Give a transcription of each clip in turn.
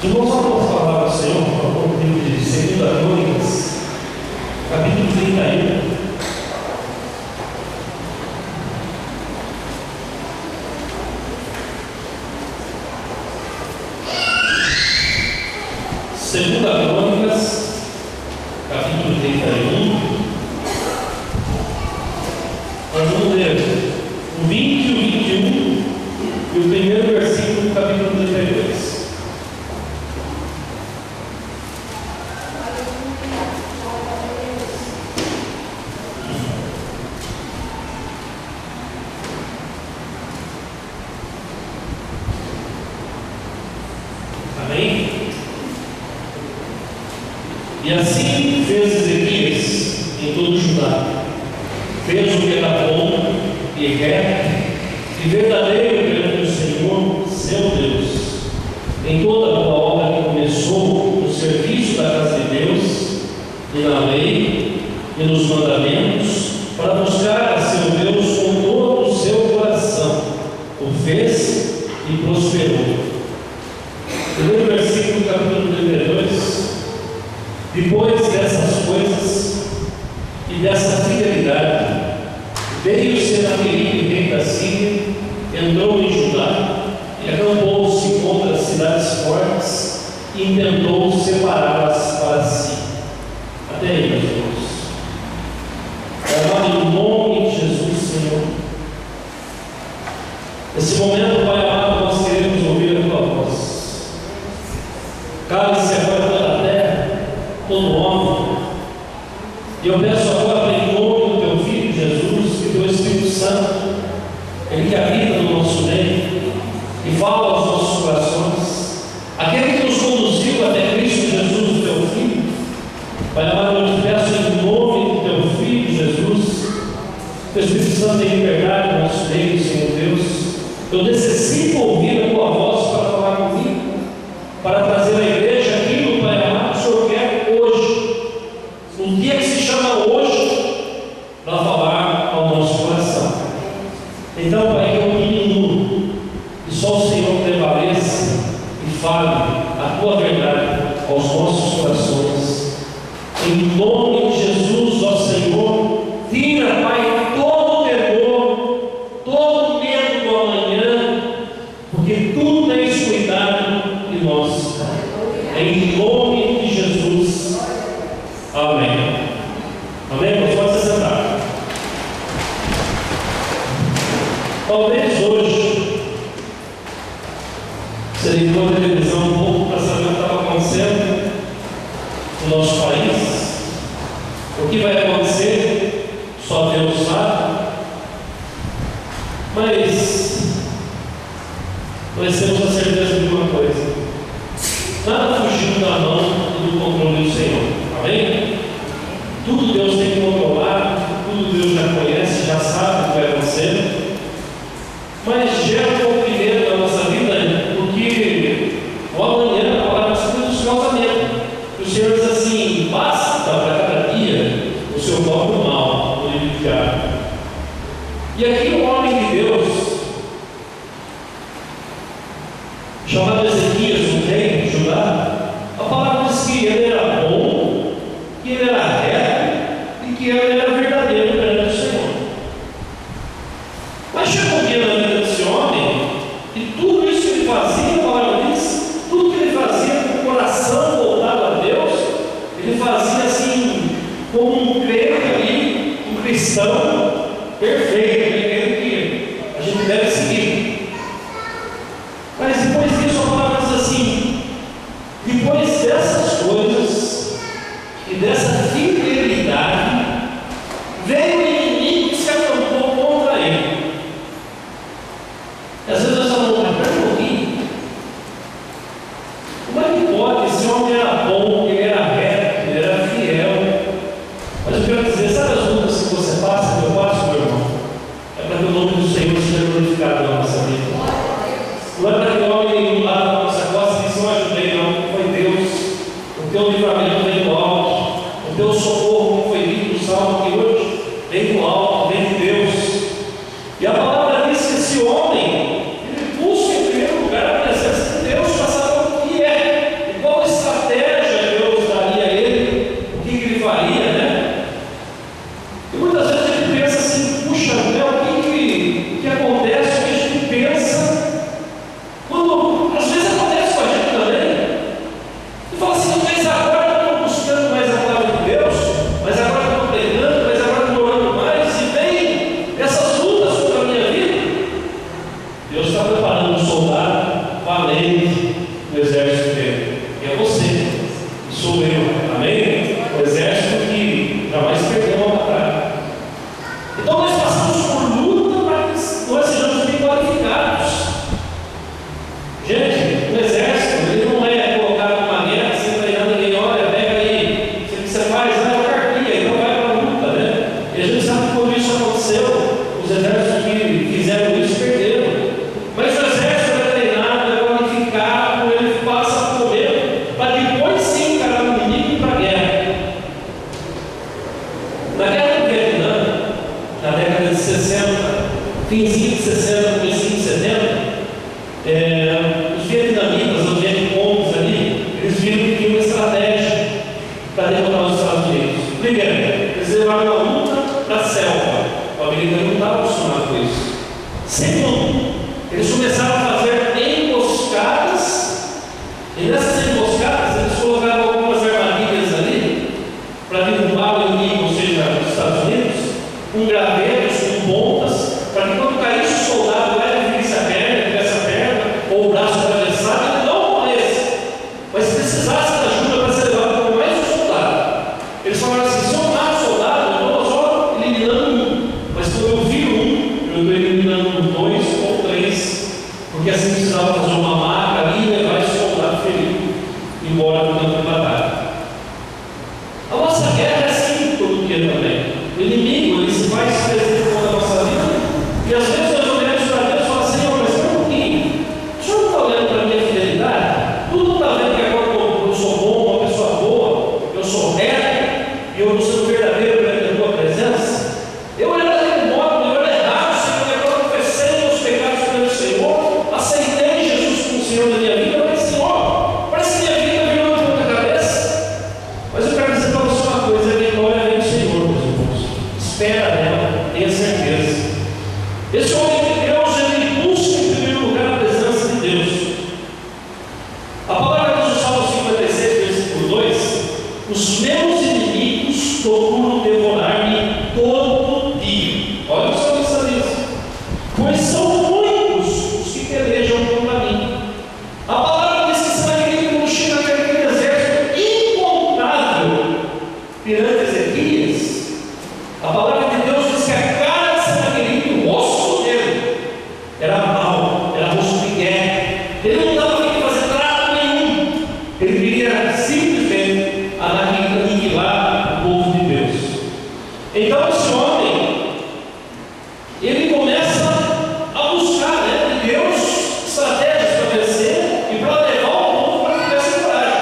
Irmãos, vamos falar do Senhor, por favor, no livro de 2 Crônicas, capítulo 31. Segunda Crônicas, capítulo 31. Nós vamos ler o 20 e o 21 e o primeiro versículo do capítulo 32. Amém? E assim fez Ezequias em todo Judá. Fez o que era bom e reto e verdadeiro perante o Senhor, seu Deus, em toda a boa obra que começou no serviço da casa de Deus, e na lei, e nos mandamentos, para buscar a seu Deus com todo o seu coração. O fez e prosperou. Primeiro versículo do capítulo 32. Depois dessas coisas e dessa fidelidade, veio Senaqueribe, rei da Síria, entrou em Judá e acampou-se contra as cidades fortes e intentou separá-las para si. Até aí, meus irmãos. Amado, em nome de Jesus, Senhor, nesse momento, Pai amado, nós queremos ouvir a Tua voz. Cale-se agora toda a terra, todo homem. E eu peço agora, em nome do Teu Filho Jesus, que Teu Espírito Santo, Ele que habita no nosso meio e fala aos nossos corações, aquele que nos conduziu até Cristo Jesus, o Teu Filho. Pai amado, eu te peço em nome do Teu Filho Jesus, que o Espírito Santo tem liberdade no nosso meio, Senhor Deus. Eu necessito ouvir a Tua voz para falar comigo, para trazer à igreja aquilo, Pai amado, que o Senhor quer hoje, um dia que se chama hoje, para falar ao nosso coração. Então, Pai, que eu diminua, e só o Senhor prevaleça e fale a Tua verdade aos nossos corações. Em nome de Jesus, ó Senhor, tira, Pai, todo o temor, todo o medo do amanhã, porque Tu tens cuidado de nós. Em nome de Jesus. Amém. Amém? Você pode se sentar. Talvez hoje você ligou a televisão um pouco para saber o que estava acontecendo no nosso país. O que vai acontecer, só Deus sabe. Mas nós temos a certeza de uma coisa: nada fugiu da mão e do controle do Senhor. Amém? Tudo Deus tem controlado, tudo Deus já conhece, já sabe o que vai acontecer. Mas gera um pouco de medo na nossa vida, porque o amanhã, a palavra dos causamentos. O Senhor diz assim: basta para cada dia o seu próprio mal, no livro de Tiago. E aqui um homem de Deus, chamado Ezequias, um rei de Judá, a palavra diz que ele era bom, que ele era reto e que ele era verdadeiro perante o Senhor. Mas chegou um dia na vida desse homem e tudo isso que ele fazia, a palavra diz, tudo que ele fazia com o coração voltado a Deus, ele fazia assim, como um crente ali, um cristão perfeito, aquele que a gente deve seguir. Mas depois disso, a palavra diz assim: depois dessas coisas e dessa fidelidade, veio o inimigo que se acampou contra ele. E às vezes nós falamos: mas pera um pouquinho, como é que pode? Esse homem era bom, ele era reto, ele era fiel. Mas eu quero dizer, sabe as lutas que você passa, que eu passo, meu irmão? E a gente sabe que quando isso aconteceu, os exércitos que fizeram isso perderam. Mas o exército é treinado, é qualificado, ele passa por ele, para depois sim encarar o inimigo e ir para a guerra. Na guerra do Vietnã, na década de 60, finzinho de 60, comecinho de 70, os vietnamitas, os vietcongs ali, eles viram que tinha uma estratégia para derrotar os Estados Unidos. Primeiro, eles levaram a luta para a selva. O americano não estava acostumado com isso. Segundo, eles começaram a fazer emboscadas, e nessas emboscadas eles colocaram algumas armadilhas ali para derrubar o inimigo, ou seja, os Estados Unidos, com gravetos, com pontas, para que quando caísse o soldado lá, ele visse a perna, ou o braço atravessado, ele não morresse, mas precisasse da ajuda para ser levado por mais um soldado. Eles falaram assim: se eu mato o soldado, eu estou só eliminando um, mas quando eu viro um, eu estou eliminando dois ou três, porque assim precisava fazer uma marca ali e levar esse soldado ferido embora do campo de batalha. A nossa guerra é assim todo dia também. O inimigo, ele se faz presente na nossa vida, e às vezes nós olhamos para Deus e falamos: Senhor, mas espera um pouquinho, o Senhor não está olhando para a minha fidelidade? Tu não está vendo que agora eu sou bom, uma pessoa boa, eu sou reto, e eu não sou verdadeiro perante a tua presença? Eu era daquele modo, eu era errado, Senhor, e agora confessei meus pecados perante o Senhor, aceitei Jesus como Senhor da minha vida, mas Senhor, parece que minha vida virou de ponta cabeça. Mas eu quero dizer para você uma coisa: a vitória vem do Senhor, meus irmãos. Espera nela, tenha certeza. Esse homem de Deus, ele busca em primeiro lugar a presença de Deus. A palavra diz no Salmo 56, versículo 2: os meus inimigos procuram devorar-me todo dia. Olha o que o salmista diz: pois são muitos os que pelejam contra mim. A palavra diz que Senaqueribe, quando chega naquele exército incontável perante Ezequias, a palavra de Deus diz que a cara de Senaqueribe, o rosto dele, era mau, era rosto de guerra. Ele não estava aqui fazer trato nenhum, ele queria simplesmente aniquilar o povo de Deus. Então esse homem, ele começa a buscar de Deus estratégias para vencer e para levar o povo para que tivesse coragem.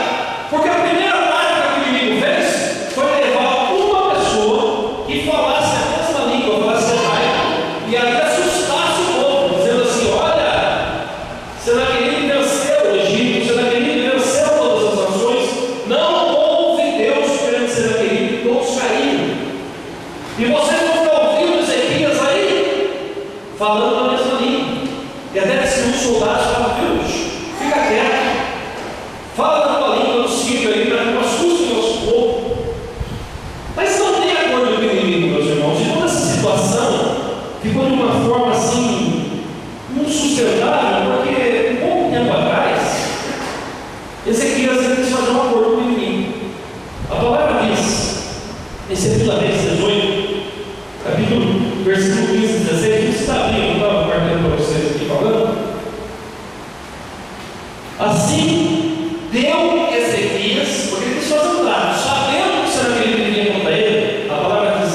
Porque a primeira tática que o inimigo fez foi levar uma pessoa que falasse a mesma língua, falasse hebraico, e aí assustasse o povo, dizendo assim: olha, Senaqueribe venceu o Egito, Senaqueribe venceu todas as nações, não houve Deus perante Senaqueribe, todos caíram. E vocês vão ficar ouvindo Ezequias aí, falando a mesma língua. E até que um soldado falava: viu, fica quieto, fala na tua língua do sírio aí, para que não assuste o nosso povo. Mas não tem acordo com o inimigo, meus irmãos. E toda essa situação ficou de uma forma assim, muito sustentável, porque um pouco tempo atrás, Ezequias quis fazer um acordo com o inimigo. A palavra diz, em 2 Reis 18, capítulo, versículo 15 e 16, não está abrindo, eu estava marcando para vocês aqui falando. Assim deu Ezequias, porque ele quis fazer um trato, sabendo que Senaqueribe vinha contra ele. A palavra diz: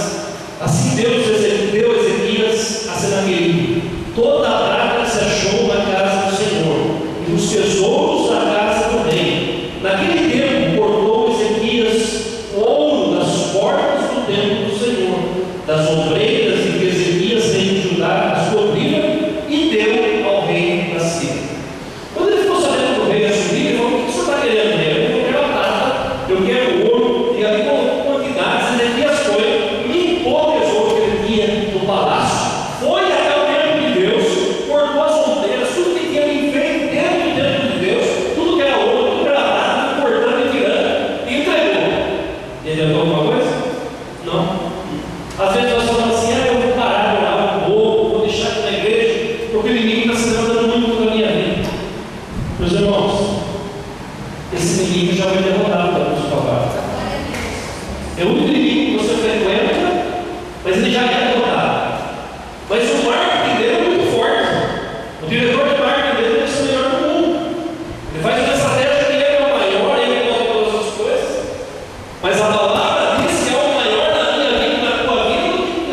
assim deu Ezequias a Senaqueribe toda a prata que se achou na casa do Senhor e nos tesouros da casa do rei. Naquele tempo cortou Ezequias o ouro das portas do templo do Senhor, das ombreiras em que Ezequias, rei de Judá, as cobria, e deu ao rei da Síria. Quando ele ficou sabendo que o rei ia subir, ele falou: o que o senhor está querendo, rei? Eu quero a prata, eu quero ouro. E ali colocou quantidades. Ezequias foi, limpou o tesouro que ele tinha no palácio, foi até o templo de Deus, cortou as ombreiras, tudo que tinha ali feito dentro do templo de Deus, tudo que era ouro, tudo que era prata, cortando e tirando, e entregou. Ele adiantou alguma coisa? Não. Às vezes nós falamos assim: eu vou parar de orar um pouco, vou deixar aqui na igreja, porque o inimigo está se levantando muito contra a minha vida. Meus irmãos, esse inimigo já foi derrotado pelo nosso papai. É o único inimigo que você frequenta, mas ele já é derrotado. Mas o marketing dele é muito forte. O diretor de marketing dele é o melhor do mundo. Ele faz uma estratégia que ele é o maior, ele é todas as coisas. Mas a palavra diz que é o maior na minha vida, na tua vida, do que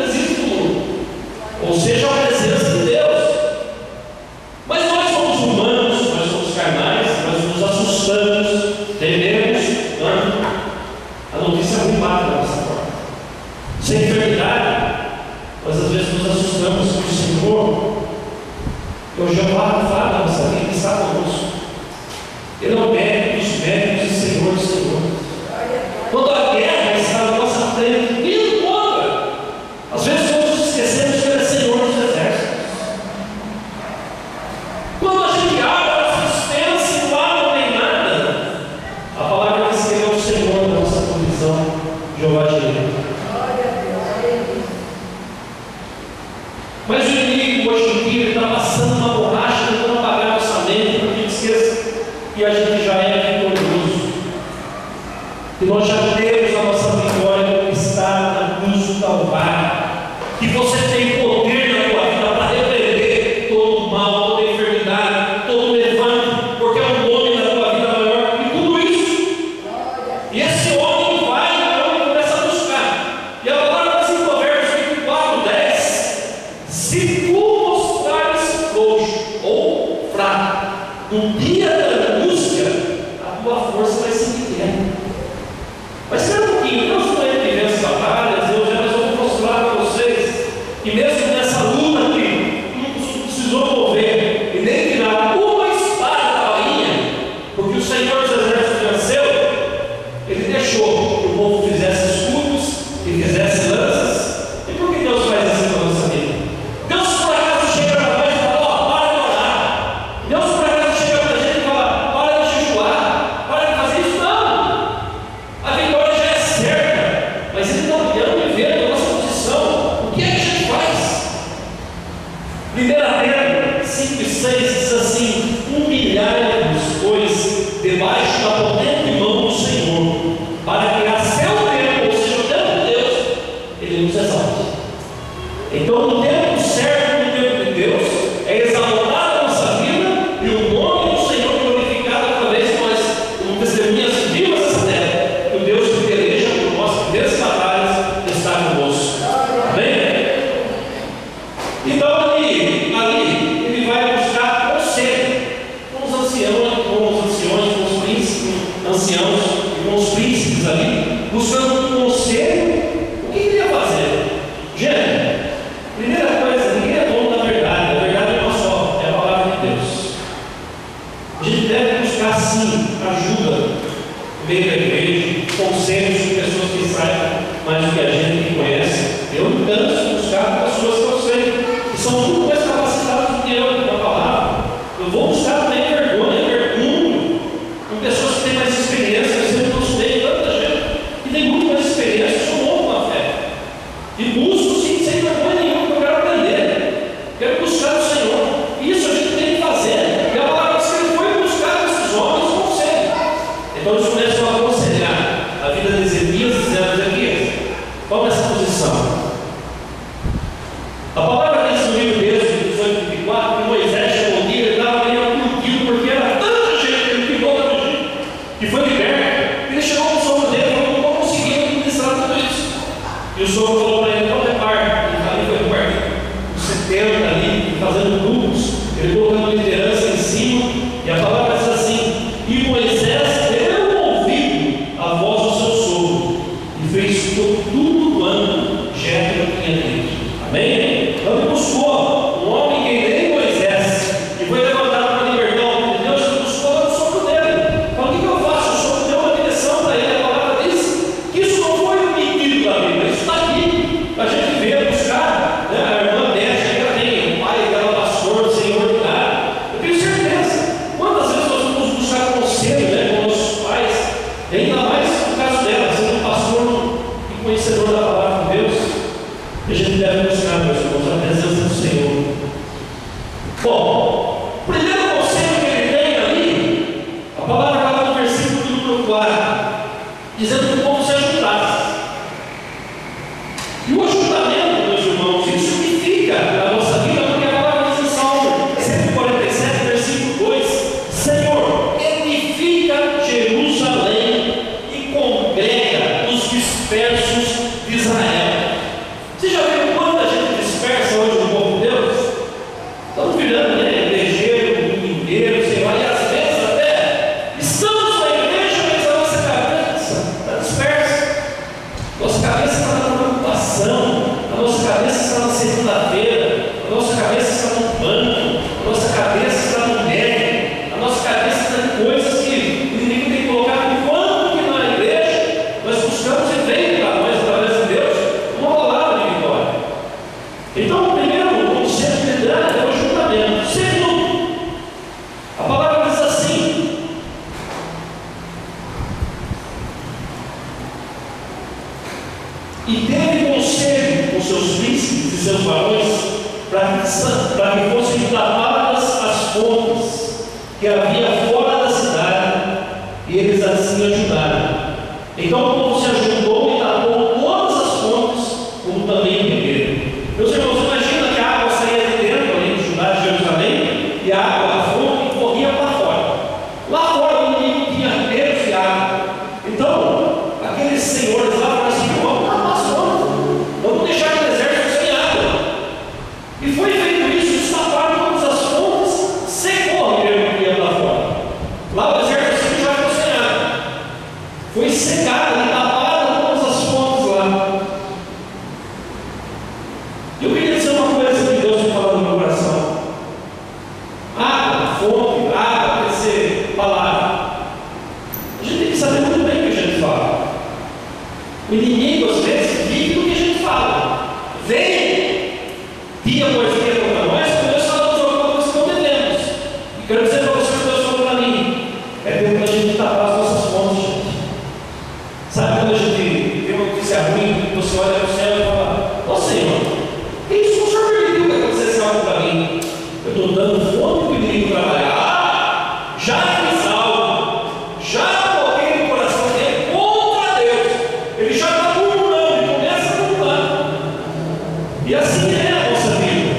enfermidade, mas às vezes nos assustamos com o Senhor. O Jeová que fala na nossa vida está conosco. Ele é o médico dos médicos e Senhor do Senhor. Quando a guerra está na nossa frente, vindo contra, às vezes nós esquecemos que Ele é Senhor dos exércitos. Quando a gente abre a nossa existência e lá não tem nada, a palavra diz que Ele é o Senhor da nossa provisão, Jeová Jireh. Mas o inimigo hoje em dia está passando uma borracha, tentando apagar a nossa mente, para que a gente esqueça que a gente já é vitorioso, que nós já temos a nossa vitória conquistada na cruz do Calvário, que você tem poder na tua vida para repreender todo o mal, toda a enfermidade, todo o levante, porque é um nome na tua vida maior que tudo isso. E esse homem vai então e começa a buscar. E a palavra diz em Provérbios 24:10: se tu mostrares frouxo ou fraco no dia da angústia, a tua força vai ser pequena. Mas espera um pouquinho, Deus não é diversas batalhas, eu vou mostrar para vocês que mesmo nessa luta que não precisou mover e nem tirar uma espada da bainha, porque o Senhor dos Exércitos venceu, Ele deixou que o povo fizesse escudos e fizesse lanças. E por que Deus faz assim com a nossa vida? Deus por acaso chega para nós e fala: ó, para de orar. Deus por acaso chega para a gente e fala: para de jejuar, para de fazer isso. Não! A vitória já é certa, mas Ele está olhando e vendo a nossa posição. O que é que a gente faz? 1 Pedro 5:6 diz assim: humilhai-vos, pois, debaixo da potente mão do Senhor, para que a seu tempo, ou seja, o tempo de Deus, Ele nos exalte. Então, no tempo certo, no tempo de Deus, é exaltada a nossa vida e o nome do Senhor glorificado através de nós, como testemunhas vivas dessa terra, que o Deus que peleja por nós, que nessas batalhas está conosco. Amém? Então, ali ele vai buscar conselho com os anciões, com os príncipes, anciãos e com os príncipes ali, buscando um conselho. O que ele ia fazer? Gente, primeira coisa, ninguém é dono da verdade. A verdade é uma só, é a palavra de Deus. A gente deve buscar sim ajuda no meio da igreja, conselhos de pessoas que saibam mais do que a gente que conhece. Eu não canso de buscar pessoas que eu sei que são muito mais capacitadas do que eu na palavra. Eu vou buscar também vergonha, mergulho com pessoas que têm mais experiência. Eu sempre consultei tanta gente que tem muito mais experiência. Eu sou novo na fé e busco sim, sem vergonha nenhuma, porque eu quero aprender, quero buscar o Senhor. Isso a gente tem que fazer. E a palavra diz que Ele foi buscar esses homens conselho. Então eles começam a aconselhar a vida de Ezequias, dizendo: Ezequias, toma essa posição. A palavra diz no livro de Êxodo 18:24 que Moisés chegou um dia, ele estava meio aturdido, porque era tanta gente que ele ficou da fugir, que foi liberto. Ele chegou no sogro dele e falou: não estou conseguindo administrar tudo isso. E o sogro falou para ele: então reparte. E ali foi repartido os 70 ali, fazendo grupos, ele colocando liderança em cima. E a palavra diz assim: e Moisés deu ouvido à voz do seu sogro e fez tudo quanto Jétro tinha dito. Amém? Então ele buscou um homem que nem Moisés, que foi levantado para libertar o povo de Deus. Ele buscou o sogro dele. Falou: o que eu faço? O sogro deu uma direção para ele. A palavra diz que isso não foi um pedido da Bíblia, isso está aqui. A gente veio buscar, né? A irmã Beth, que ela tem, o pai dela pastor, Senhor de lá. Eu tenho certeza. Quantas vezes nós vamos buscar conselho, né, com nossos pais, e ainda mais no caso dela, sendo um pastor e conhecedor da palavra de Deus. A gente deve buscar, meus irmãos, a presença do Senhor. Bom, o primeiro conselho que ele tem ali, a palavra estava no versículo de número 4, dizendo que o povo se ajuntasse. E o ajuntamento, meus irmãos, isso significa a nossa vida, porque a palavra diz em Salmo 147, versículo 2: Senhor, edifica Jerusalém e congrega os dispersos de Israel. Você já viu quanta gente dispersa hoje no povo de Deus? Estamos virando, né? Então, o primeiro conceito de liderança é o ajuntamento. Segundo, a palavra diz assim: e teve conselho com seus príncipes e seus varões, para que fossem tapadas as fontes que havia fora da cidade, e eles assim ajudaram. Então o povo se ajuntou e tapou todas as fontes, como também o ribeiro. Meus irmãos, imagina que a água saía de dentro, ali de Judá, de Jerusalém, e a água da fonte corria para fora. Lá fora o inimigo tinha ribeiros de água. Então, aqueles senhores lá falaram assim: vamos tapar as fontes, vamos deixar aquele exército sem água. E foi feito isso, eles taparam todas as fontes, secou o ribeiro que ia lá fora. Lá o exército já ficou sem água. Foi secado e taparam todas as fontes lá. Eu queria dizer uma coisa que Deus me falou no meu coração. Água, fonte, água, quer dizer, palavra. A gente tem que saber muito bem o que a gente fala. O inimigo, às vezes, vive do que a gente fala. Vem dia após dia contra nós, quando Deus fala de alguma coisa que cometemos. E quero dizer para você que Deus falou para mim: é tempo da gente tapar as nossas fontes, gente. Sabe quando a gente vê uma notícia ruim, você olha para o céu e fala: ó Senhor, que isso o Senhor permitiu que acontecesse algo para mim? Eu estou dando fome para o inimigo trabalhar. Já fiz algo, já coloquei no coração dele contra Deus. Ele já está murmurando, ele começa a murmurar. E assim é a nossa vida.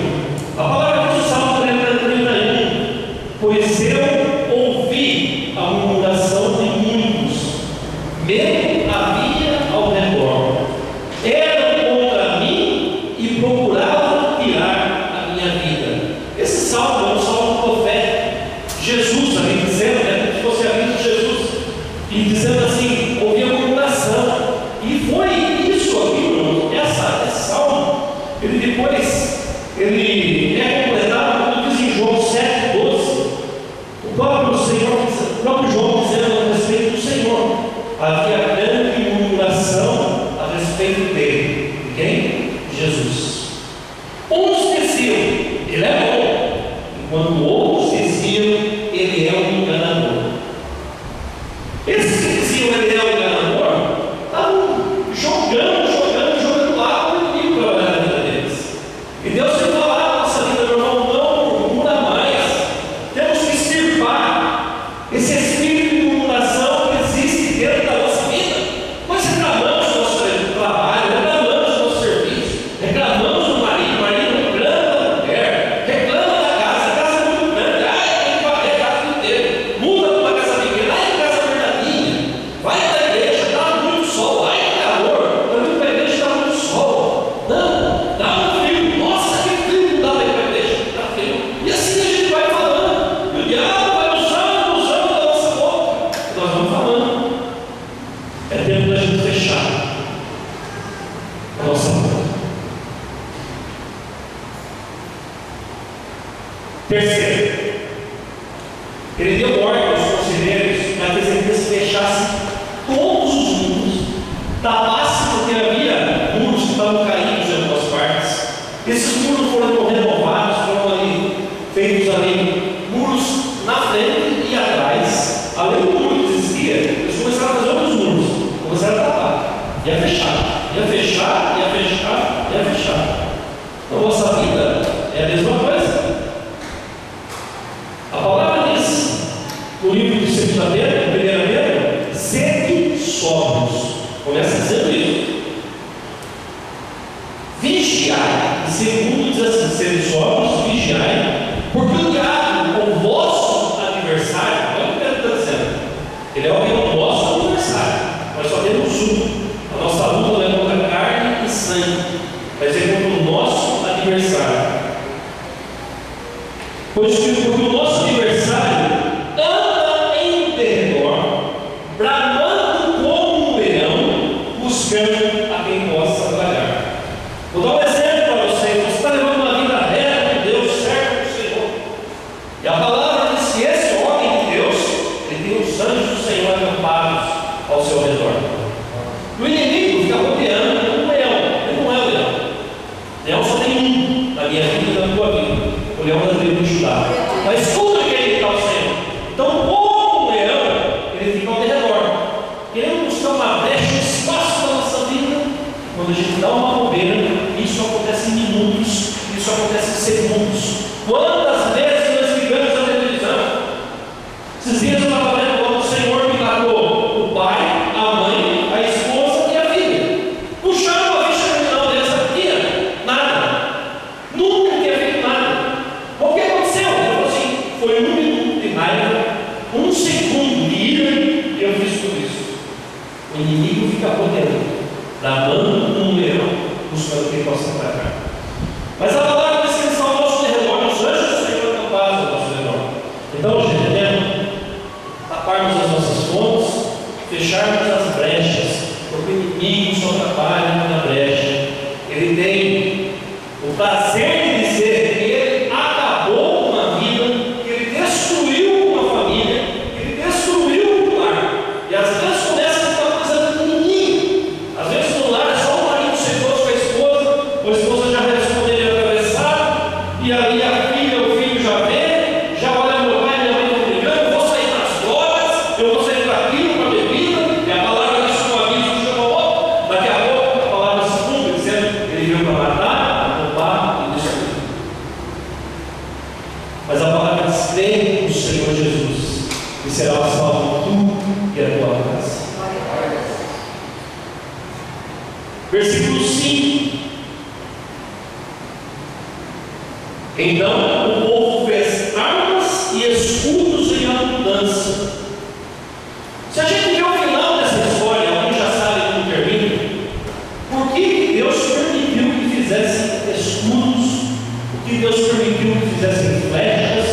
A palavra diz no Salmo 31: pois eu ouvi a murmuração de muitos, medo havia ao redor, eram contra mim e procuravam tirar a minha vida. Esse salmo é um salmo profético. Jesus ali dizendo, como se fosse a vida de Jesus, e dizendo assim: ouvi a murmuração. E foi isso aqui, irmãos, esse salmo, ele depois é completado quando diz em João 7,12, o próprio João dizendo a respeito do Senhor: havia grande murmuração a respeito dele. Quem? Jesus. Uns diziam: ele é bom, enquanto outros diziam: ele é um enganador. Esses que diziam ele é um enganador estavam jogando lá o inimigo trabalhar na vida deles. E Deus tem falado na nossa vida, meu irmão: não murmura mais. Temos que extirpar esse espírito de murmuração que existe dentro da nossa vida. Nós reclamamos do nosso trabalho, reclamamos do nosso serviço, reclamamos do marido, o marido reclama da mulher, reclama da casa, a casa é muito grande, tem que varrer a casa inteira, muda para uma casa pequena, que casa verdadeinha, vai para a igreja, está muito sol, que calor, está muito para a igreja, está muito sol, não, dá um frio, nossa, que frio, não dá para ir para a igreja, está frio, e assim a gente vai falando, e o diabo vai usando da nossa boca, e nós vamos falando. É tempo da gente fechar a nossa boca. Terceiro, ele deu ordem aos conselheiros para que Ezequias fechasse todos os muros, tapasse, porque havia muros que estavam caídos em algumas partes. Esses muros foram renovados, foram ali feitos ali muros na frente e atrás. Além do muro que existia, eles começaram a fazer outros muros, começaram a tapar, e a fechar, e a fechar, e a fechar, e a fechar. A nossa vida é a mesma coisa. A palavra diz no livro de 2 Pedro, sede sóbrios. Começa dizendo isso. Vigiai. E segundo diz assim: sede sóbrios, vigiai, porque o diabo, o vosso adversário, olha o que Pedro está dizendo, ele é o nosso adversário. Nós só temos um. A nossa luta não é contra carne e sangue, mas é contra o nosso adversário. Pois porque o nosso adversário anda em derredor, bramando como um leão, buscando a quem possa tragar. Vou dar um exemplo para vocês. Você está levando uma vida reta com Deus, certo com o Senhor. E a palavra diz que esse homem de Deus, ele tem os anjos do Senhor acampados ao seu redor. O inimigo fica rodeando como um leão. Ele não é o leão. Leão só tem um. minha vida e na tua vida. O leão da tribo de Judá. Mas tudo que ele está o Senhor. Então, como leão, ele fica ao redor. Querendo buscar uma brecha, um espaço da nossa vida. Quando a gente dá uma bobeira, isso acontece em minutos, isso acontece em segundos. Quantas vezes nós ficamos na televisão? Esses dias eu estava vendo quando o Senhor me tratou o pai, a mãe, a esposa e a filha. Puxaram a ficha criminal deles, sabia? Nada. Nunca tinha feito nada. O que aconteceu? Eu falei assim, foi 1 minuto de raiva, 1 segundo de ira, e eu fiz tudo isso. O inimigo fica poderoso, bramando um leão, buscando quem possa atacar. Mas a palavra diz que eles são ao nosso redor, os anjos do Senhor estão paz ao nosso redor. Então, gente, devemos taparmos as nossas fontes, fecharmos as brechas, porque o inimigo só atrapalha na brecha. Ele tem o prazer de dizer que ele acabou com uma vida, que ele destruiu uma família, que ele destruiu um lar. E às vezes começa com uma coisa pequenininha. Às vezes no lar é só o marido chegou com a esposa já respondeu ele atravessado, e aí a filha, o filho já vê, já olha meu pai e minha mãe estão brigando, eu vou sair para as drogas, eu vou sair para aquilo, para a bebida, e a palavra diz que um aviso chama o outro. Daqui a pouco a palavra se cumpre, dizendo que ele veio para matar, roubar e destruir. Mas a palavra diz: crê no Senhor Jesus, e será salvo tu e a tua casa. Versículo 5. Então o povo fez armas e escudos em abundância. Se a gente vê o final dessa história, alguém já sabe como termina. Por que Deus permitiu que fizessem escudos? Por que Deus permitiu que fizessem flechas,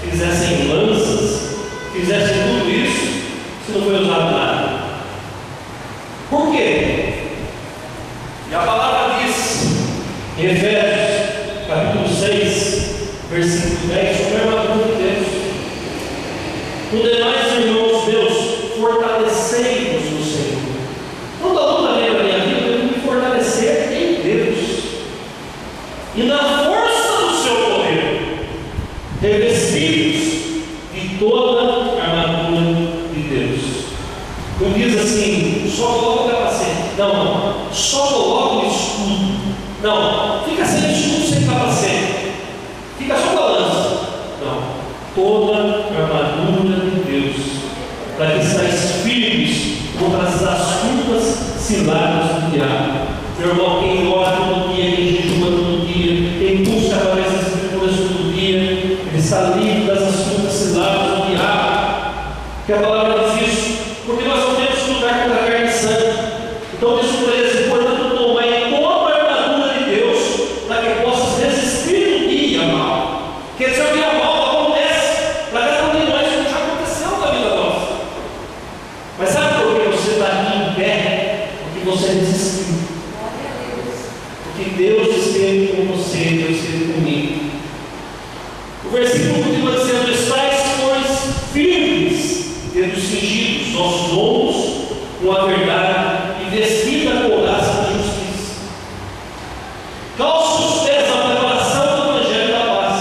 fizessem lanças, fizessem tudo isso, se não foi usado nada? Por quê? E a palavra diz em Efésios capítulo 6, versículo 10, sobre a armadura de Deus. No demais, irmãos meus, fortalecei-vos no Senhor. Quando a luta vem na minha vida, eu tenho que me fortalecer em Deus e na força do seu poder, revestidos de toda a armadura de Deus. Não diz assim, só coloca o capacete. Não, só coloca o escudo. Não, fica sem escudo, sem capacete. Fica só com a lança. Não, toda a armadura de Deus, para que estáis firmes contra as astutas ciladas do diabo. Meu irmão, quem ora todo dia, quem jejua todo dia, quem busca a cabeça das escrituras todo dia, ele está livre das astutas ciladas do diabo. Que a palavra diz isso, porque nós não temos que lutar contra a carne e sangue. Então diz o 13, portanto, tomai toda a armadura de Deus, para que possas resistir no dia mal. Quer dizer, o dia mal acontece para cada um de nós, como já aconteceu na vida nossa. Mas sabe por que você está aqui em pé? Porque você resistiu. Porque Deus esteve com você, Deus esteve comigo. O versículo continua dizendo: estáis, pois, firmes, tendo cingido os nossos lombos com a verdade e vestida a couraça da justiça. Calça os pés a preparação do Evangelho da paz.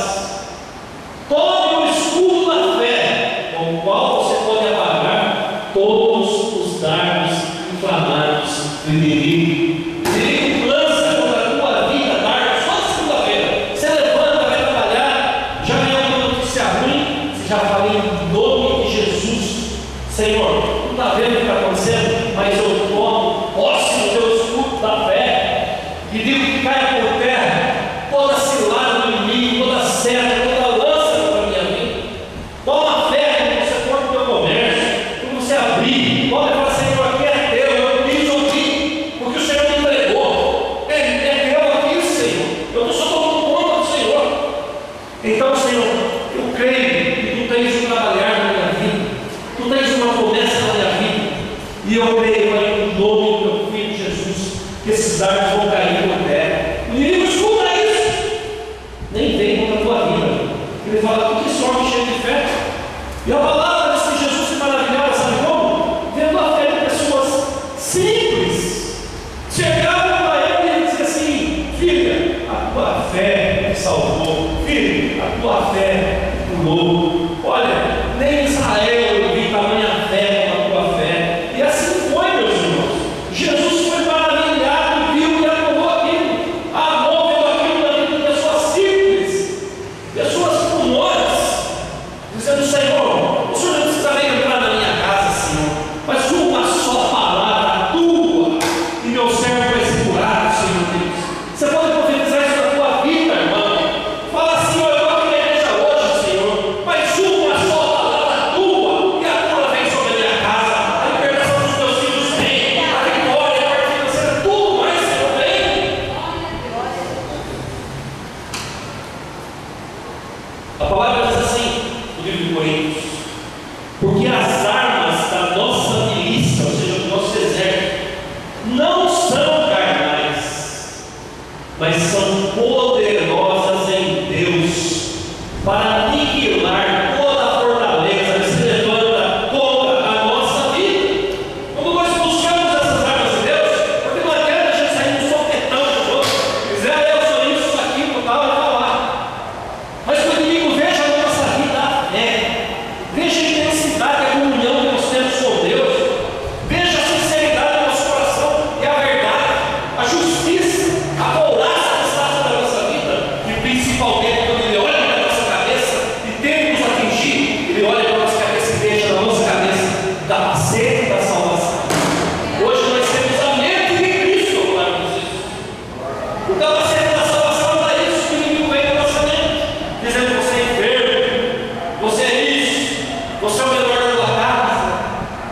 Tome o escudo da fé, com o qual você pode apagar todos os dardos inflamados do inimigo. O inimigo lança contra a tua vida dardos toda segunda-feira. Você levanta, vai trabalhar, já ganhou uma notícia ruim, você já fala em nome de Jesus: Senhor, não está vendo o que está acontecendo, mas eu tomo posse do teu escudo da fé e digo que caia por terra toda cilada do inimigo, toda seta, toda lança contra a minha vida. Toma fé quando você for para o teu comércio, quando você abrir, pode falar: Senhor, aqui é teu, eu piso aqui, porque o Senhor me entregou. É teu aqui, Senhor. Eu estou só tomando conta do Senhor. Então, Senhor, eu creio que tu tens um trabalhar na minha vida, tu tens uma promessa na minha vida, e eu creio aí no nome do teu filho Jesus, que esses dardos vão cair por terra. O inimigo escuta isso, nem vem contra a tua vida. Ele fala: por que esse homem cheio de fé? E a palavra diz que Jesus se maravilhava, sabe como? Vendo a fé de pessoas simples. Chegavam para ele e diziam assim: filha, a tua fé te salvou. a tua fé curou. Olha, nem Israel eu vi tamanha fé com a tua fé. E assim foi, meus irmãos. Jesus foi maravilhado, viu e aprovou aquilo. Amou pelo aquilo da vida de pessoas simples, pessoas comuns, dizendo: Senhor, o Senhor não precisa nem entrar na minha casa, Senhor, mas uma só palavra tua e meu servo vai ser curado, Senhor Deus. Você pode profetizar isso na tua vida, irmão. Fala assim: eu estou aqui na igreja hoje, Senhor, mas uma só palavra tua e a cura vem sobre a minha casa, a libertação dos meus filhos vem, a vitória, a parte financeira, tudo mais, Senhor, vem. A palavra diz assim no livro de Coríntios: porque as armas da nossa milícia, ou seja, do nosso exército, não são carnais, mas são poderosas em Deus para aniquilar toda a fortaleza que se levanta contra a nossa vida. Quando nós buscamos essas armas de Deus, porque não adianta a gente sair no sopetão dos outros, dizer: eu sou isso, aquilo, tal e tal lá. Mas que o inimigo veja a nossa vida a fé, veja a intensidade, a comunhão que nós temos com Deus, veja a sinceridade do nosso coração e a verdade, a justiça, a couraça que está sobre a nossa vida. E principalmente quando Ele olha para a nossa cabeça e tenta nos atingir, Ele olha para a nossa cabeça e deixa na nossa cabeça da faceta da salvação. Hoje nós temos a mente de Cristo, eu falo isso. O capacete da salvação é para isso que o inimigo vem na nossa mente, dizendo: você é enfermo, você é isso, você é o menor da tua casa,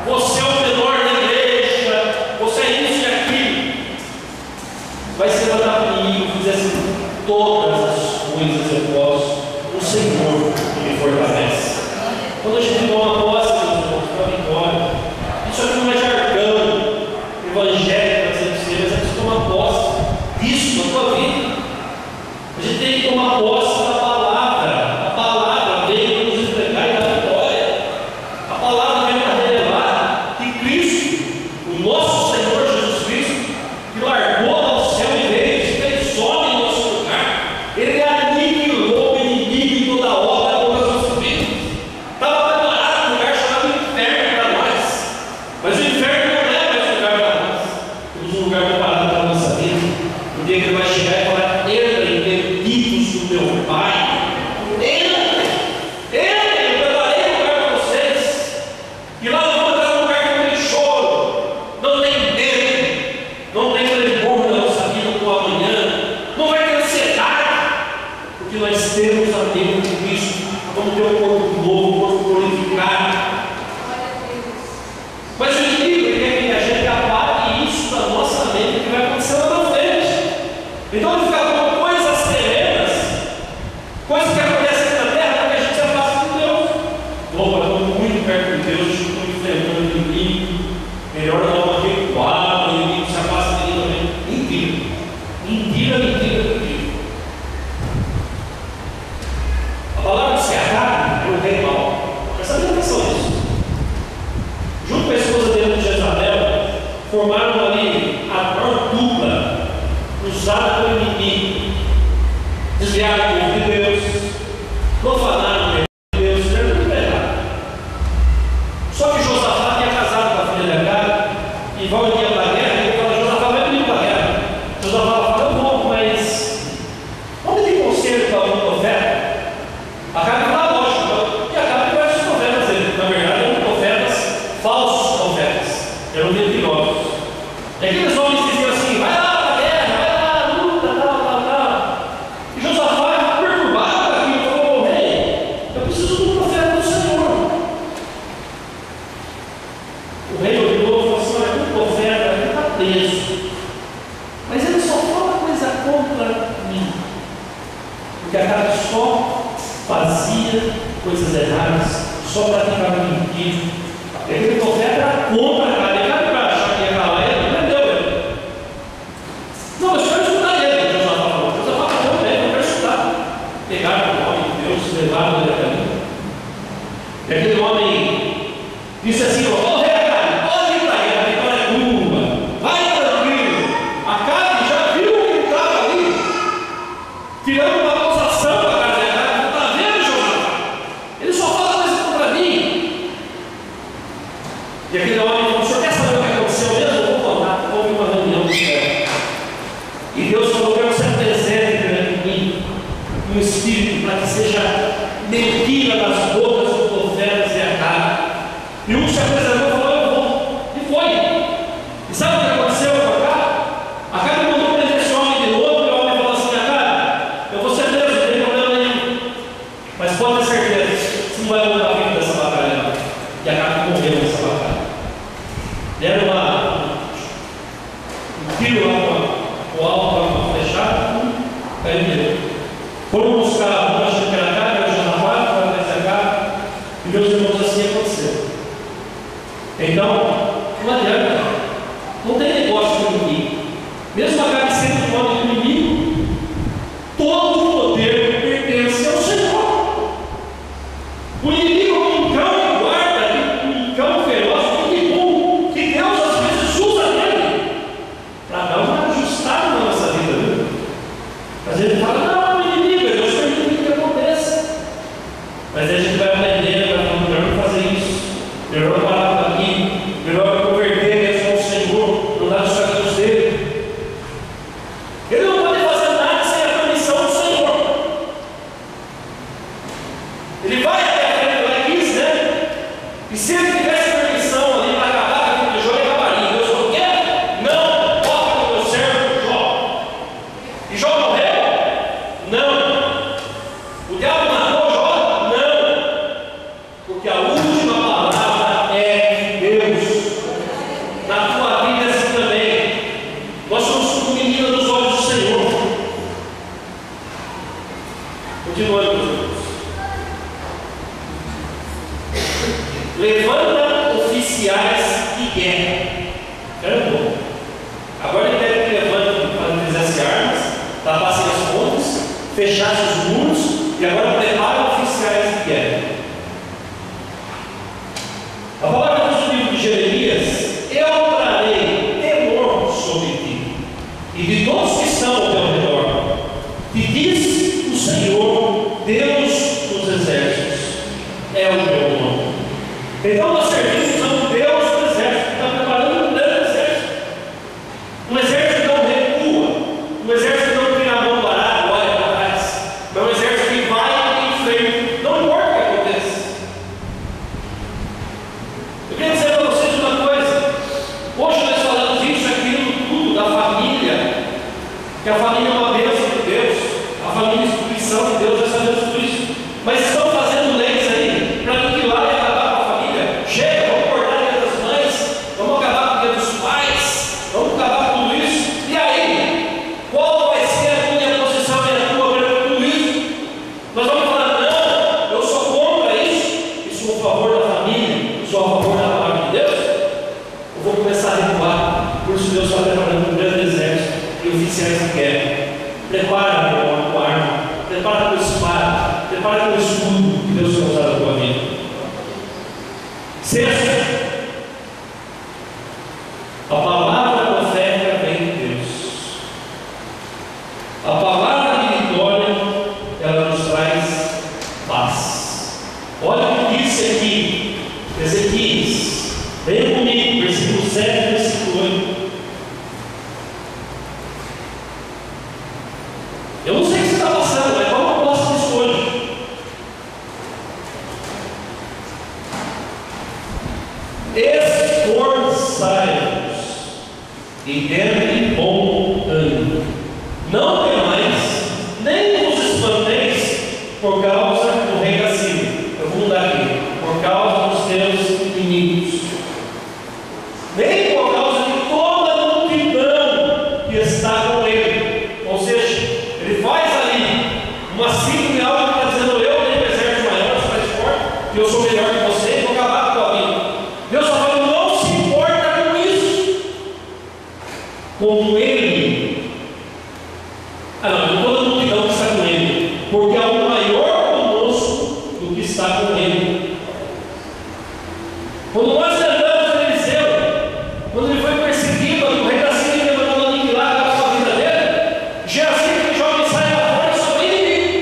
você é o menor da igreja, você é isso e aquilo. Vai se levantar para o inimigo e dizer assim: todas as coisas eu posso, o Senhor que me fortalece. Quando a gente toma posse, meus irmãos, para a vitória, isso aqui não é jargão evangélico, mas é preciso tomar posse disso na tua vida. A gente tem que tomar posse da palavra. A palavra veio para nos entregar e dar vitória. A palavra veio para revelar que Cristo, o nosso Senhor Jesus Cristo, que largou ao céu e veio, se fez homem em nosso lugar, Ele aniquilou o inimigo e toda a obra contra as nossas vidas. Estava preparado um lugar chamado inferno para nós, mas o inferno não é mais um lugar para nós. Temos um lugar preparado para a nossa vida. O dia que Ele vai chegar e falar: entrem, benditos do meu Pai. Entrem, eu preparei um lugar para vocês. E lá nós vamos entrar num lugar que não tem choro, não tem medo, não tem tremor na nossa vida com o amanhã, não vai ter ansiedade, porque nós temos a Deus de Cristo. Vamos ter um corpo novo, um corpo glorificado. Mas o inimigo quer que a gente apague isso da nossa mente, que vai acontecer lá na frente. Então ele fica com coisas terrenas, coisas que acontecem aqui na terra, para que a gente se afaste de Deus. Opa, estou muito perto de Deus, estou enfrentando o inimigo, melhor dar uma recuada, o inimigo se afasta de mim também. Mentira, mentira, mentira, mentira. A palavra diz que Acabe era o rei mau. Presta atenção nisso. Junto com a esposa dele de Jezabel, formaram ali a maior dupla usada pelo inimigo. Desviaram o povo de Deus, profanaram o povo de Deus, fizeram tudo errado. Só que Josafá tinha casado com a filha de Acabe, e vai um dia para a guerra, e ele fala: Josafá vai comigo para a guerra. Josafá fala: eu vou, mas vamos pedir conselho para algum profeta? Acabe fala: lógico, e Acabe conhece os profetas dele. Na verdade, eram profetas, falsos profetas, eram mentirosos. E aqueles homens diziam assim: vai lá para a guerra, vai lá, luta, tal. E Josafá, perturbado com aquilo, falou: rei, eu preciso de um profeta do Senhor. O rei olhou e falou assim: olha, um profeta, ele está preso, mas ele só fala coisa contra mim, porque Acabe só fazia coisas erradas, só praticava mentira. Aquele profeta era contra Acabe. Acabe, para achar que ia calar ele, prendeu ele. Não, mas eu quero escutar ele. Josafá falou: Josafá falou bem, eu quero escutar. Pegaram o homem de Deus, levaram ele a caminho. E aquele homem disse assim: ô rei Acabe, pode ir para a guerra, a vitória é tua, vai tranquilo. Acabe já viu que ele estava ali, tirando uma acusação da casa de Acabe, não está para que seja mentira nas bocas dos profetas de Acabe. E um se apresentou e falou: eu vou. E foi. E sabe o que aconteceu com Acabe? Acabe mandou prender esse homem de novo, e o homem falou assim: Acabe, eu vou ser preso, não tem problema nenhum. Mas pode ter certeza, você não vai mudar a vida dessa batalha, não. E Acabe morreu nessa batalha. Deram um tiro lá com o alto, uma flechada, caiu nele. Foram buscar, eu acho que era Acabe, era Josafá, foi atrás de Acabe, e meus irmãos, assim aconteceu. Então, não adianta, não tem negócio com ninguém. Mesmo Acabe sendo um homem inimigo, todo o poder pertence ao Senhor. O inimigo é um cão de guarda, um cão feroz, um pitbull, que Deus às vezes usa nele para dar uma ajustada na nossa vida, viu? Às vezes ele fala: não, o inimigo, Deus permite que aconteça. Mas aí a gente vai aprender, vai falar: melhor não fazer isso, melhor não parar aqui, melhor converter mesmo ao Senhor, não dar os caminhos dele. Ele não pode fazer nada sem a permissão do Senhor. Ele vai até a frente, ele quis, né? E se ele tivesse permissão ali para acabar com aquele Jó, ele acabaria. Deus falou: quer? Não, toca no meu servo Jó. E Jó morreu? Não. O diabo matou Jó? Não. Porque a última palavra é de Deus. Na tua vida é assim também. Nós somos como menina dos olhos do Senhor. Continuando, meus irmãos. Levanta oficiais de guerra. Caramba. Agora ele deve que levanta para que fizesse armas, tapassem as pontes, fechasse os muros, e agora prepara oficiais de guerra. A palavra do livro de Jeremias: eu trarei temor sobre ti e de todos que estão ao teu redor. Te diz o Senhor, Deus dos exércitos, é o meu nome. Então nós servimos a um Deus do exército, que está preparando um grande exército. Um exército que não recua, um exército que não tem a mão parada, olha para trás, mas um exército que vai em frente, não importa o que aconteça. Eu queria dizer para vocês uma coisa. Hoje nós falamos isso, aquilo, tudo da família, que a família é uma bênção de Deus, a família é instituição de Deus, nós sabemos tudo isso. Mas estão fazendo leis aí para aniquilar e acabar com a família. Chega, vamos cortar a vida das mães, vamos acabar com a vida dos pais, vamos acabar com tudo isso. E aí, qual vai ser a minha posição e a tua perante tudo isso? Nós vamos falar: não, eu sou contra isso, e sou a favor da família, sou a favor da palavra de Deus. Eu vou começar a recuar. Por isso Deus está preparando um grande exército e oficiais de guerra. Prepara, meu irmão, com a arma, prepara com a espada, prepara com o escudo que Deus vai usar na tua vida. Sexto, a palavra profética vem de Deus. A palavra de vitória, ela nos traz paz. Olha o que disse aqui Ezequias, venha comigo, versículo 7, versículo 8. Eu não sei o que você está passando, mas qual eu posso disso hoje? Esforçai-vos e tende bom ânimo. Não temais, nem vos espanteis por causa do rei da Síria. Eu vou mudar aqui. Por causa dos teus inimigos. Nem por causa de toda a multidão que está com ele. Ou seja, ele faz ali uma síndrome, algo que está dizendo: eu tenho um exército maior, você mais forte, eu sou melhor que você, vou acabar com a tua vida. Deus está falando: não se importa com isso. Com ele. Não toda a multidão que está com ele, porque há um maior conosco do que está com ele. Quando nós andamos com Eliseu, quando ele foi perseguido, o rei da Síria mandou aniquilar a vida dele, Geazi, aquele jovem, sai lá fora e só vem inimigo.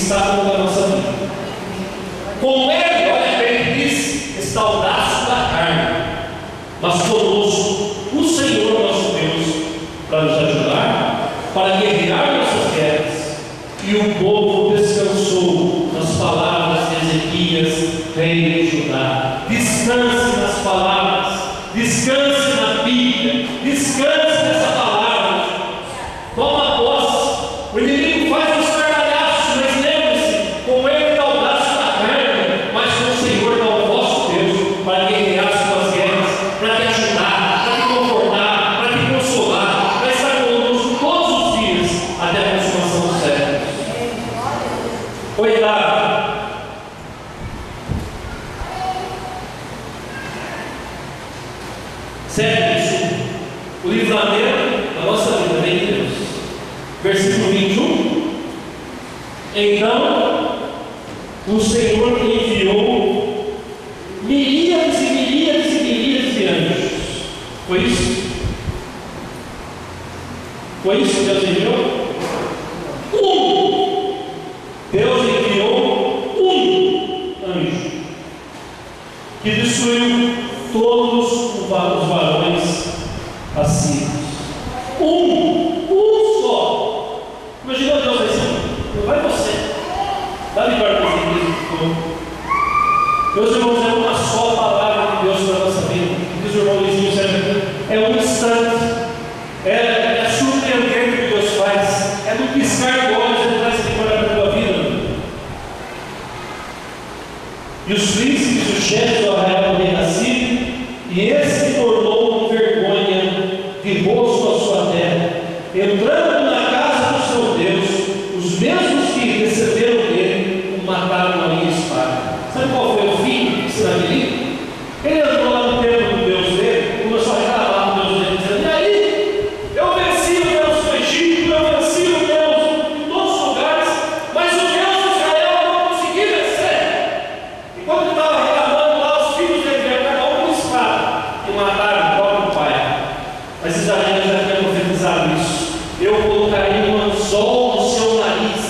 está na nossa vida. Com Ele, olha bem, diz, está o braço da carne, mas conosco, o Senhor nosso Deus, para nos ajudar, para guerrear nossas guerras. E o povo descansou nas palavras de Ezequias, rei de Judá. Descanse nas palavras, descanse na Bíblia, descanse nessa palavra. Toma posse. O inimigo faz os gargalhaços, mas lembre-se, com Ele está o braço da carne, mas com o Senhor está o vosso Deus, para guerrear suas guerras, para te ajudar, para te confortar, para te consolar, para estar conosco todos os dias, até a consumação dos séculos. Oitavo, sétimo, o livramento da nossa vida vem de Deus. Versículo 21. Então o Senhor enviou miríades e miríades e miríades de anjos. Foi isso? Foi isso que Deus enviou? Deus enviou um anjo que destruiu todos os varões assírios. Um só. Imagina Deus assim, não vai você. Dá melhor para você. Meus irmãos, é uma só palavra de Deus para a nossa vida. Diz o irmão Luizinho sempre, é um instante. É surpreendente o que Deus faz. É no piscar de olhos Ele traz vitória para a tua vida. E os príncipes, os chefes do arraial do rei da Síria, e esse tornou vergonha de rosto a sua terra, entrando na casa do seu Deus, os mesmos que receberam dele o mataram na minha espada. Sabe qual foi o fim de Sinamirim? Ele entrou lá no templo do Deus dele, começou a reclamar com o Deus dele, dizendo: e aí, eu venci o Deus do Egito, eu venci o Deus de todos os lugares, mas o Deus de Israel eu não consegui vencer. E quando ele estava reclamando lá, os filhos dele vieram cada um com espada e mataram o próprio pai. Mas Isaías já tinha profetizado isso: eu colocarei um anzol no seu nariz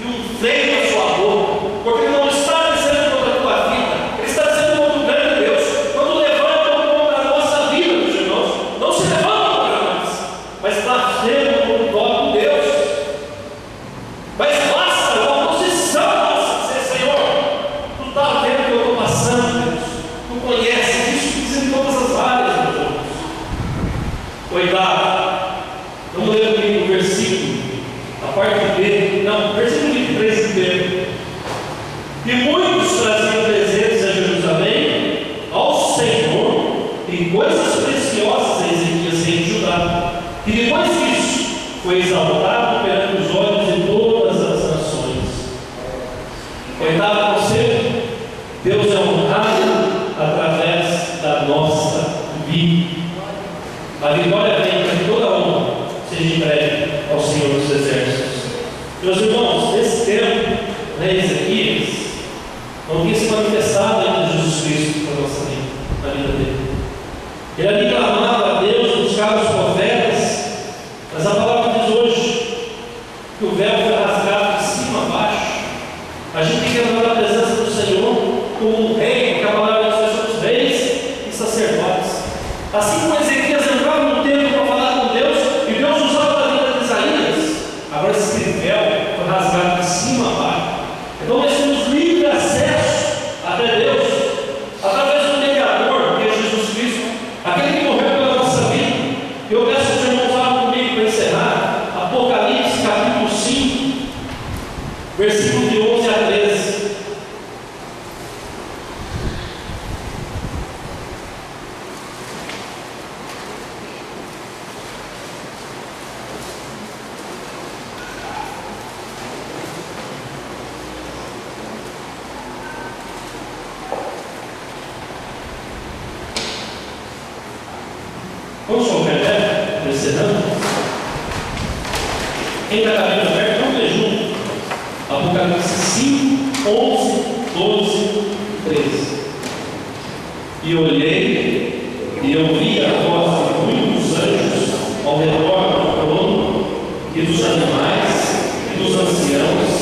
e um freio na sua boca, porque ele não está dizendo contra a tua vida, ele está dizendo contra o grande Deus. Quando levantam contra a nossa vida, meus irmãos, não se levantam contra nós, mas está sendo contra o próprio Deus. Mas basta uma posição nossa dizer: Senhor, tu está vendo o que eu estou passando, Deus, tu conheces isso, diz em todas as áreas, meus irmãos. Oitavo, vamos ler comigo o versículo, a parte B, não, versículo 23 inteiro. E muitos traziam presentes a Jerusalém, ao Senhor, e coisas preciosas a Ezequias, rei de Judá. E depois disso, foi exaltado perante os olhos de todas as nações. Oitavo conselho: Deus é honrado através da nossa vida. A vitória vem para que toda a honra seja entregue ao Senhor dos Exércitos. Meus irmãos, nesse tempo, Ezequias não tinha se manifestado ainda Jesus Cristo para a nossa vida, na vida dele. Ele ali clamava a Deus, buscava os profetas, mas a palavra diz hoje que o véu foi rasgado de cima a baixo. A gente tem que entrar na presença do Senhor como um rei, porque a palavra diz que nós somos reis e sacerdotes. Assim como Ezequias entrava no templo para falar com Deus, e Deus usava a vida de Isaías, agora esse véu foi rasgado de cima a baixo. Então nós temos livre acesso até Deus, através do mediador, que é Jesus Cristo, aquele que morreu pela nossa vida. Eu peço que os irmãos abram comigo para encerrar Apocalipse capítulo 5, versículo de 11 a 13. Vamos colocar até, encerrando. Quem está com a Bíblia aberta, vamos ler junto. Apocalipse 5, 11, 12 e 13. E olhei, e eu vi a voz de muitos anjos ao redor do trono, e dos animais, e dos anciãos,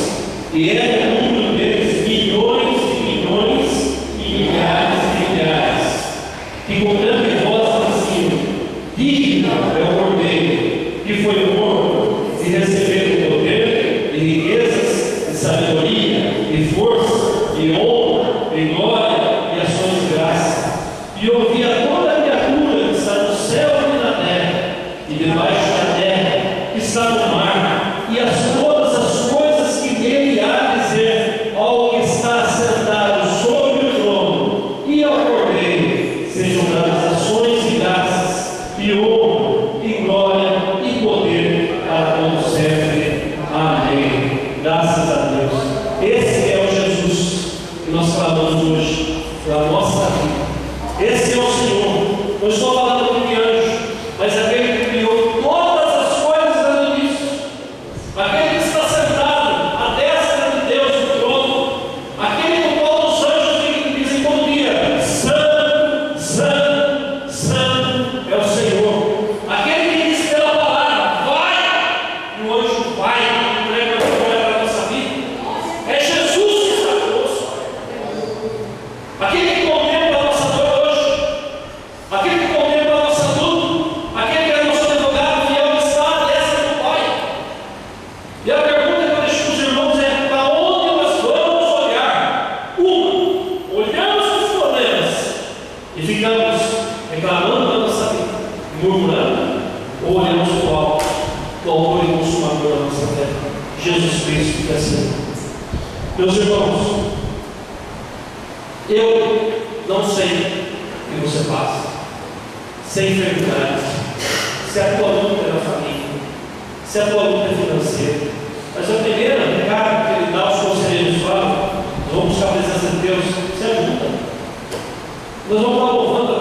E era o número deles milhões e milhões e milhares e milhares, que com grande voz diziam: digno é o Cordeiro, que foi morto, e recebeu poder, e riquezas, e sabedoria, e força, e honra, e glória, e ações de graça. E ouvia toda a criatura que está no céu e na terra, e debaixo da terra, que está no mar, e todas as coisas que nele há a dizer ao que está sentado sobre o trono e ao Cordeiro, sejam dadas ações e graças, e honra, e glória, e poder para todos sempre. Amém. Graças a Deus. Esse é o Jesus que nós falamos hoje, da nossa vida. Esse é o Senhor. Não estou falando de anjo, mas aquele que criou todas as coisas do início, aquele que está sentado à destra de Deus no trono, aquele que todos os anjos dizem todo dia: Santo, Santo, Santo é o Senhor. Aquele que diz pela palavra: vai, e o anjo vai, e entrega a glória para a nossa vida. É Jesus que está conosco. Aquele que contempla a nossa dor hoje, aquele que contempla a nossa luta, aquele que é nosso advogado fiel, que está à destra do Pai. E a pergunta que eu deixo para os irmãos é: para onde nós vamos olhar? Olhamos os problemas e ficamos reclamando da nossa vida, murmurando, ou olhamos para o alto, o autor e consumador da nossa fé, Jesus Cristo, que é Senhor. Meus irmãos, eu não sei o que você passa, se é enfermidade, se a tua luta é na família, se a tua luta é financeira. Mas a primeira recado que ele dá aos conselheiros fala: nós vamos buscar a presença de Deus, se ajuda. Nós vamos estar louvando a